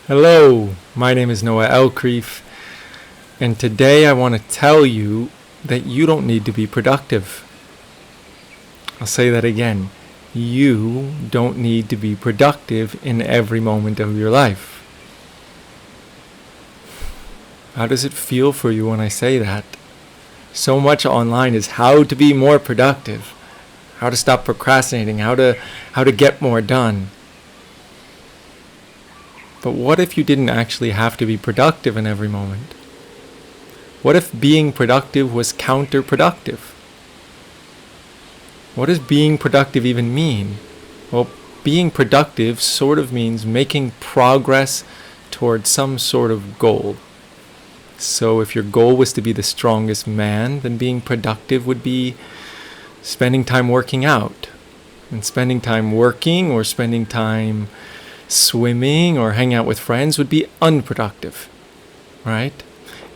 Hello, my name is Noah Elkrief, and today I want to tell you that you don't need to be productive. I'll say that again. You don't need to be productive in every moment of your life. How does it feel for you when I say that? So much online is how to be more productive, how to stop procrastinating, how to get more done. But what if you didn't actually have to be productive in every moment? What if being productive was counterproductive? What does being productive even mean? Well, being productive sort of means making progress towards some sort of goal. So if your goal was to be the strongest man, then being productive would be spending time working out. And spending time working or spending time swimming or hanging out with friends would be unproductive, right?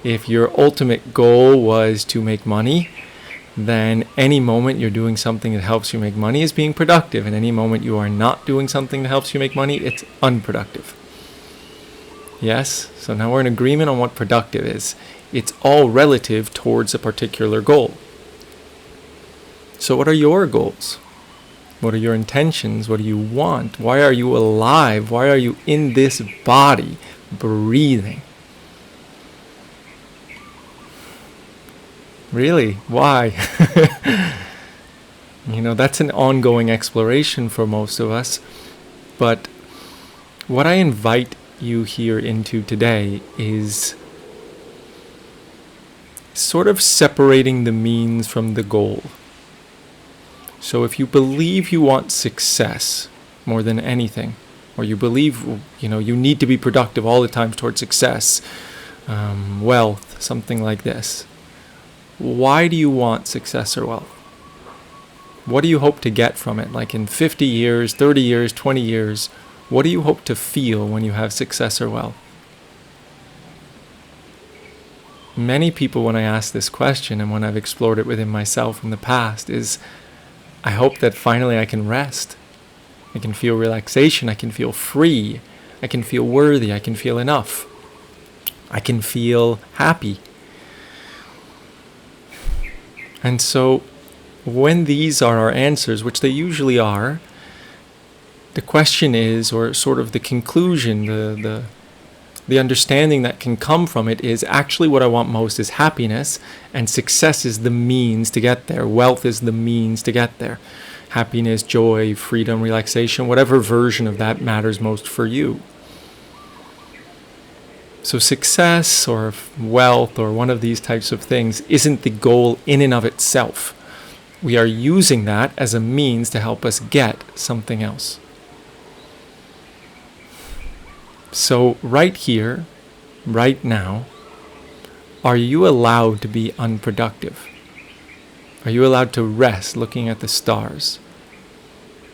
If your ultimate goal was to make money, then any moment you're doing something that helps you make money is being productive, and any moment you are not doing something that helps you make money, it's unproductive. Yes? So now we're in agreement on what productive is. It's all relative towards a particular goal. So what are your goals? What are your intentions? What do you want? Why are you alive? Why are you in this body, breathing? Really? Why? That's an ongoing exploration for most of us. But what I invite you here into today is sort of separating the means from the goal. So if you believe you want success more than anything, or you believe you need to be productive all the time towards success, wealth, something like this, why do you want success or wealth? What do you hope to get from it? Like in 50 years, 30 years, 20 years, what do you hope to feel when you have success or wealth? Many people, when I ask this question and when I've explored it within myself in the past, is I hope that finally I can rest. I can feel relaxation. I can feel free. I can feel worthy. I can feel enough. I can feel happy. And so when these are our answers, which they usually are, the question is, or sort of the conclusion, the understanding that can come from it is actually what I want most is happiness, and success is the means to get there. Wealth is the means to get there. Happiness, joy, freedom, relaxation, whatever version of that matters most for you. So success or wealth or one of these types of things isn't the goal in and of itself. We are using that as a means to help us get something else. So right here, right now, are you allowed to be unproductive? Are you allowed to rest looking at the stars?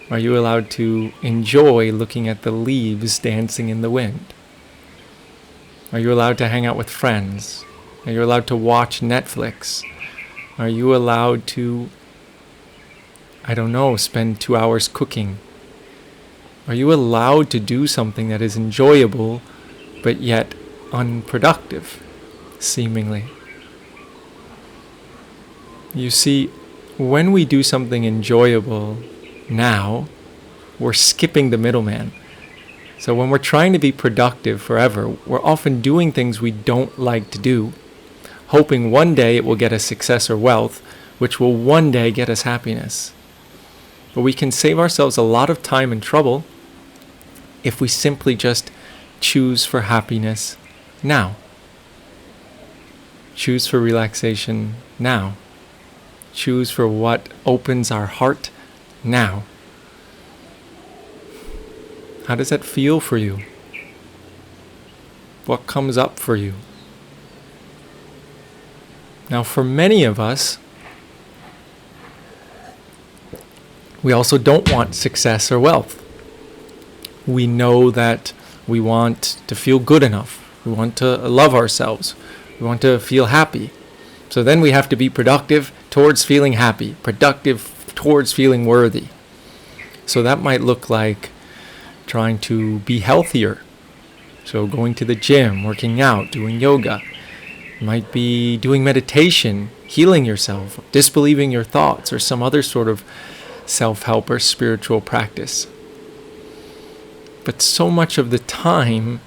Are you allowed to enjoy looking at the leaves dancing in the wind? Are you allowed to hang out with friends? Are you allowed to watch Netflix? Are you allowed to, spend 2 hours cooking? Are you allowed to do something that is enjoyable, but yet unproductive, seemingly? You see, when we do something enjoyable now, we're skipping the middleman. So when we're trying to be productive forever, we're often doing things we don't like to do, hoping one day it will get us success or wealth, which will one day get us happiness. But we can save ourselves a lot of time and trouble if we simply just choose for happiness now. Choose for relaxation now. Choose for what opens our heart now. How does that feel for you? What comes up for you? Now, for many of us, we also don't want success or wealth. We know that we want to feel good enough. We want to love ourselves. We want to feel happy. So then we have to be productive towards feeling happy, productive towards feeling worthy. So that might look like trying to be healthier, So going to the gym, working out, doing yoga. It might be doing meditation, healing yourself, disbelieving your thoughts, or some other sort of self-help or spiritual practice. But so much of the time,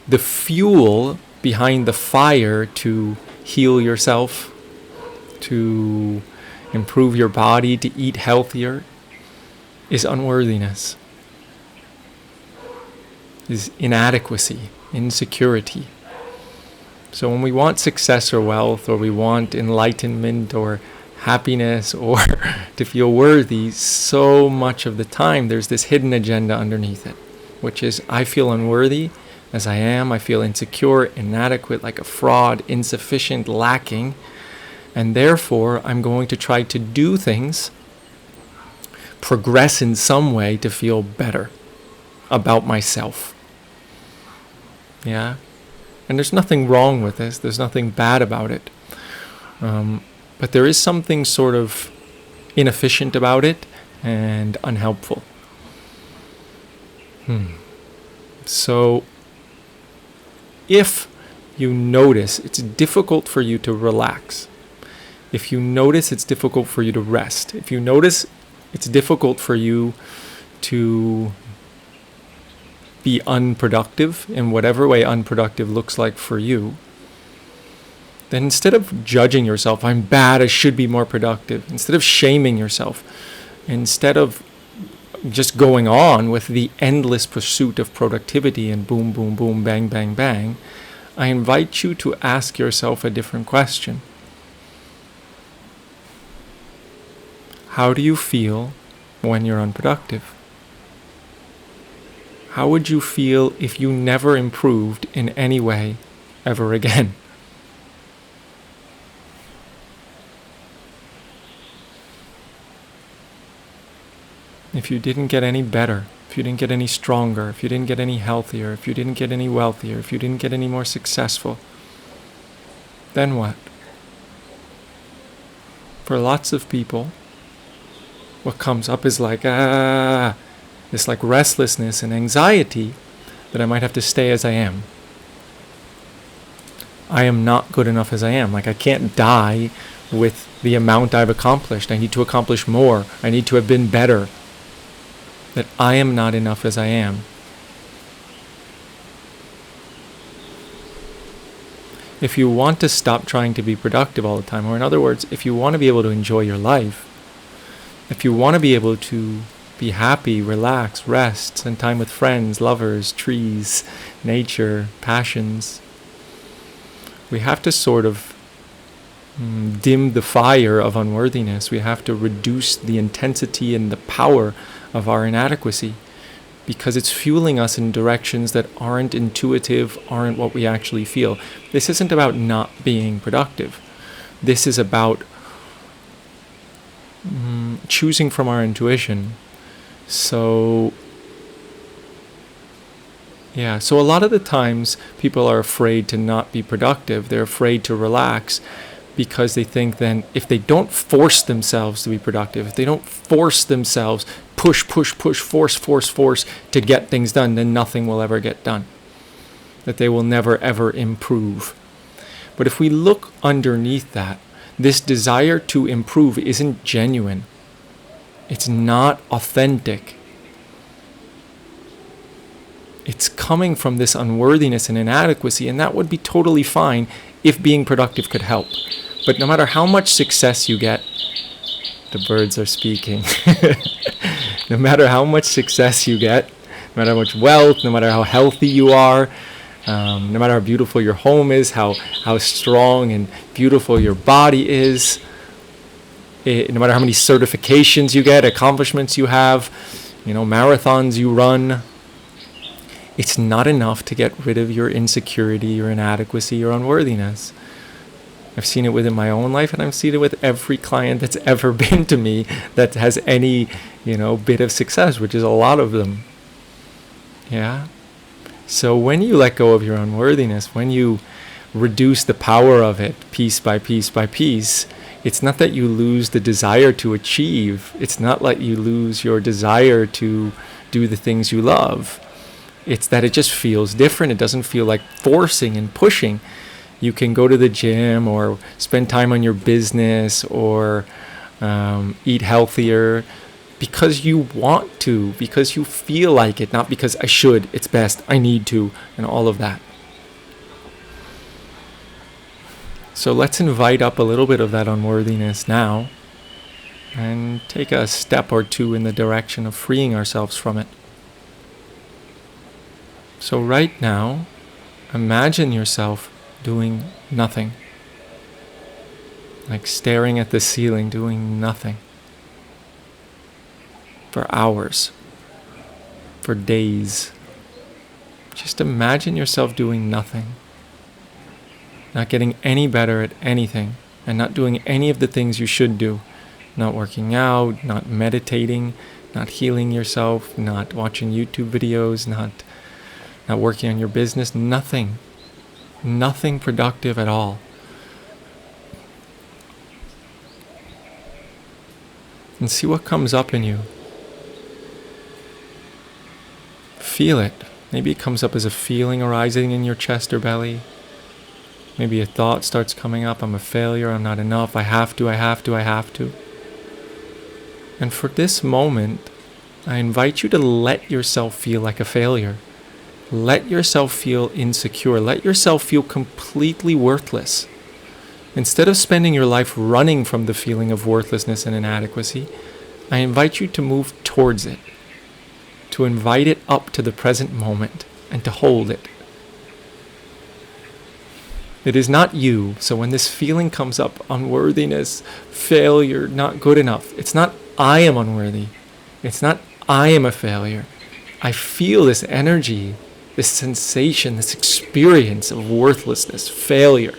the fuel behind the fire to heal yourself, to improve your body, to eat healthier, is unworthiness, is inadequacy, insecurity. So when we want success or wealth, or we want enlightenment or happiness, or to feel worthy, so much of the time there's this hidden agenda underneath it, which is, I feel unworthy as I am, I feel insecure, inadequate, like a fraud, insufficient, lacking, and therefore I'm going to try to do things, progress in some way to feel better about myself. Yeah? And there's nothing wrong with this, there's nothing bad about it. But there is something sort of inefficient about it and unhelpful. So, if you notice it's difficult for you to relax, if you notice it's difficult for you to rest, if you notice it's difficult for you to be unproductive in whatever way unproductive looks like for you, then instead of judging yourself, I'm bad, I should be more productive, instead of shaming yourself, instead of just going on with the endless pursuit of productivity and boom, boom, boom, bang, bang, bang, I invite you to ask yourself a different question. How do you feel when you're unproductive? How would you feel if you never improved in any way ever again? If you didn't get any better, if you didn't get any stronger, if you didn't get any healthier, if you didn't get any wealthier, if you didn't get any more successful, then what? For lots of people, what comes up is like, this like restlessness and anxiety that I might have to stay as I am. I am not good enough as I am. Like, I can't die with the amount I've accomplished. I need to accomplish more. I need to have been better. That I am not enough as I am. If you want to stop trying to be productive all the time, or in other words, if you want to be able to enjoy your life, if you want to be able to be happy, relax, rest, spend time with friends, lovers, trees, nature, passions, we have to sort of dim the fire of unworthiness. We have to reduce the intensity and the power of our inadequacy, because it's fueling us in directions that aren't intuitive, aren't what we actually feel. This isn't about not being productive. This is about choosing from our intuition. So a lot of the times people are afraid to not be productive. They're afraid to relax because they think then if they don't force themselves to be productive, if they don't force themselves, push, force to get things done, then nothing will ever get done. That they will never ever improve. But if we look underneath that, this desire to improve isn't genuine. It's not authentic. It's coming from this unworthiness and inadequacy, and that would be totally fine if being productive could help. But no matter how much success you get, the birds are speaking. No matter how much success you get, no matter how much wealth, no matter how healthy you are, no matter how beautiful your home is, how strong and beautiful your body is, no matter how many certifications you get, accomplishments you have, marathons you run, it's not enough to get rid of your insecurity, your inadequacy, your unworthiness. I've seen it within my own life, and I've seen it with every client that's ever been to me that has any, bit of success, which is a lot of them. Yeah? So when you let go of your unworthiness, when you reduce the power of it piece by piece by piece, it's not that you lose the desire to achieve. It's not like you lose your desire to do the things you love. It's that it just feels different. It doesn't feel like forcing and pushing. You can go to the gym or spend time on your business or eat healthier because you want to, because you feel like it, not because I should, it's best, I need to, and all of that. So let's invite up a little bit of that unworthiness now and take a step or two in the direction of freeing ourselves from it. So right now, imagine yourself doing nothing. Like staring at the ceiling, doing nothing. For hours. For days. Just imagine yourself doing nothing. Not getting any better at anything. And not doing any of the things you should do. Not working out, not meditating, not healing yourself, not watching YouTube videos, not working on your business, nothing. Nothing productive at all. And see what comes up in you. Feel it. Maybe it comes up as a feeling arising in your chest or belly. Maybe a thought starts coming up, I'm a failure, I'm not enough, I have to. And for this moment, I invite you to let yourself feel like a failure. Let yourself feel insecure. Let yourself feel completely worthless. Instead of spending your life running from the feeling of worthlessness and inadequacy, I invite you to move towards it. To invite it up to the present moment and to hold it. It is not you. So when this feeling comes up, unworthiness, failure, not good enough, it's not I am unworthy. It's not I am a failure. I feel this energy, this sensation, this experience of worthlessness, failure.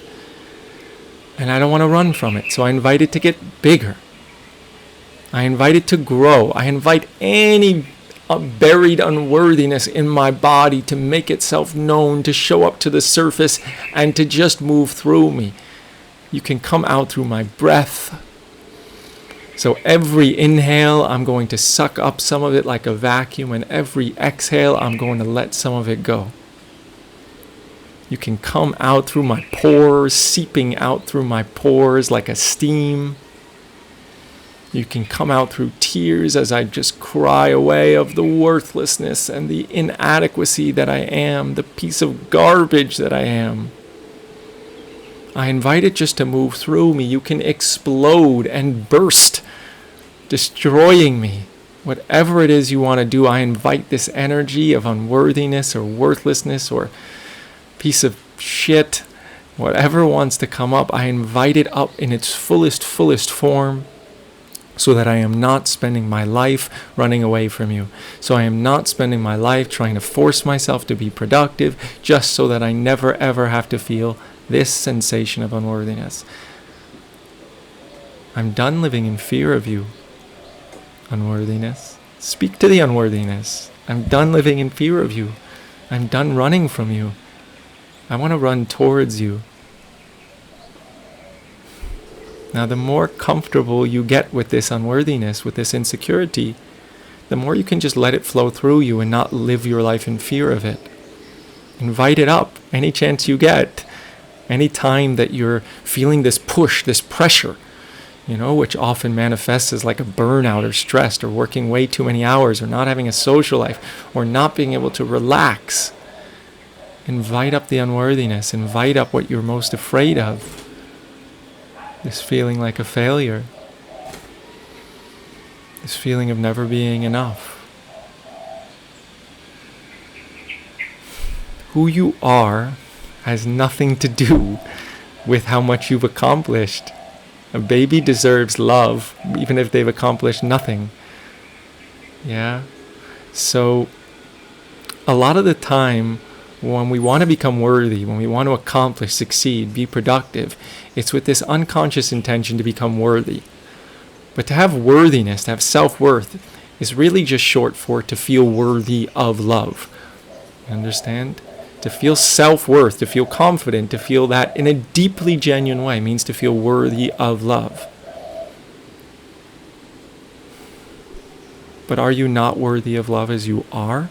And I don't want to run from it. So I invite it to get bigger. I invite it to grow. I invite any buried unworthiness in my body to make itself known, to show up to the surface, and to just move through me. You can come out through my breath. So every inhale, I'm going to suck up some of it like a vacuum, and every exhale, I'm going to let some of it go. You can come out through my pores, seeping out through my pores like a steam. You can come out through tears as I just cry away of the worthlessness and the inadequacy that I am, the piece of garbage that I am. I invite it just to move through me. You can explode and burst, destroying me. Whatever it is you want to do, I invite this energy of unworthiness or worthlessness or piece of shit, whatever wants to come up, I invite it up in its fullest form. So that I am not spending my life running away from you. So I am not spending my life trying to force myself to be productive just so that I never ever have to feel this sensation of unworthiness. I'm done living in fear of you, unworthiness. Speak to the unworthiness. I'm done living in fear of you. I'm done running from you. I want to run towards you. Now, the more comfortable you get with this unworthiness, with this insecurity, the more you can just let it flow through you and not live your life in fear of it. Invite it up any chance you get. Any time that you're feeling this push, this pressure, which often manifests as like a burnout or stressed or working way too many hours or not having a social life or not being able to relax. Invite up the unworthiness. Invite up what you're most afraid of. This feeling like a failure. This feeling of never being enough. Who you are has nothing to do with how much you've accomplished. A baby deserves love, even if they've accomplished nothing. Yeah? So, a lot of the time, when we want to become worthy, when we want to accomplish, succeed, be productive, it's with this unconscious intention to become worthy. But to have worthiness, to have self-worth, is really just short for to feel worthy of love. You understand? To feel self-worth, to feel confident, to feel that in a deeply genuine way means to feel worthy of love. But are you not worthy of love as you are?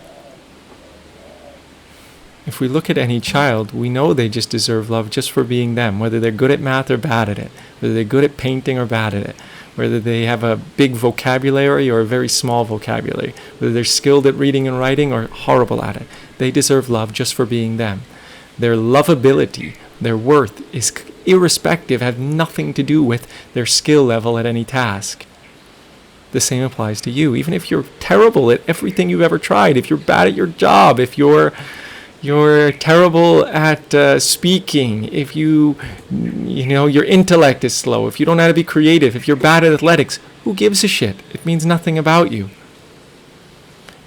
If we look at any child, we know they just deserve love just for being them, whether they're good at math or bad at it, whether they're good at painting or bad at it, whether they have a big vocabulary or a very small vocabulary, whether they're skilled at reading and writing or horrible at it. They deserve love just for being them. Their lovability, their worth is irrespective, have nothing to do with their skill level at any task. The same applies to you. Even if you're terrible at everything you've ever tried, if you're bad at your job, if you're terrible at speaking, if your intellect is slow, if you don't know how to be creative, if you're bad at athletics, who gives a shit? It means nothing about you.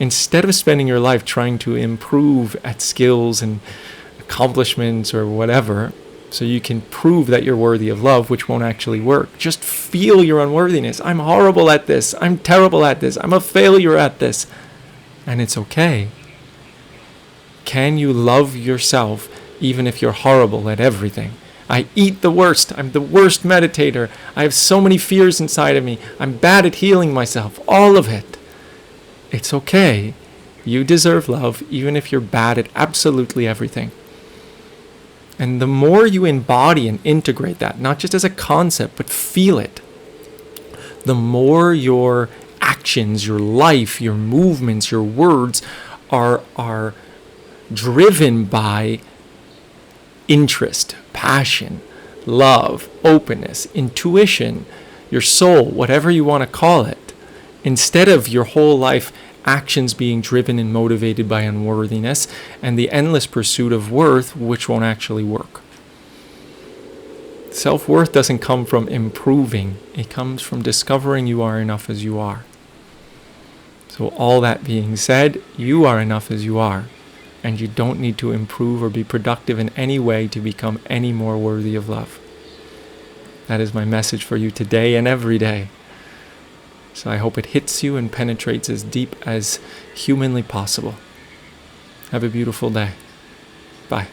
Instead of spending your life trying to improve at skills and accomplishments or whatever, so you can prove that you're worthy of love, which won't actually work, just feel your unworthiness. I'm horrible at this. I'm terrible at this. I'm a failure at this. And it's okay. Can you love yourself even if you're horrible at everything? I eat the worst. I'm the worst meditator. I have so many fears inside of me. I'm bad at healing myself. All of it. It's okay. You deserve love even if you're bad at absolutely everything. And the more you embody and integrate that, not just as a concept, but feel it, the more your actions, your life, your movements, your words are driven by interest, passion, love, openness, intuition, your soul, whatever you want to call it, instead of your whole life actions being driven and motivated by unworthiness and the endless pursuit of worth, which won't actually work. Self-worth doesn't come from improving. It comes from discovering you are enough as you are. So all that being said, you are enough as you are. And you don't need to improve or be productive in any way to become any more worthy of love. That is my message for you today and every day. So I hope it hits you and penetrates as deep as humanly possible. Have a beautiful day. Bye.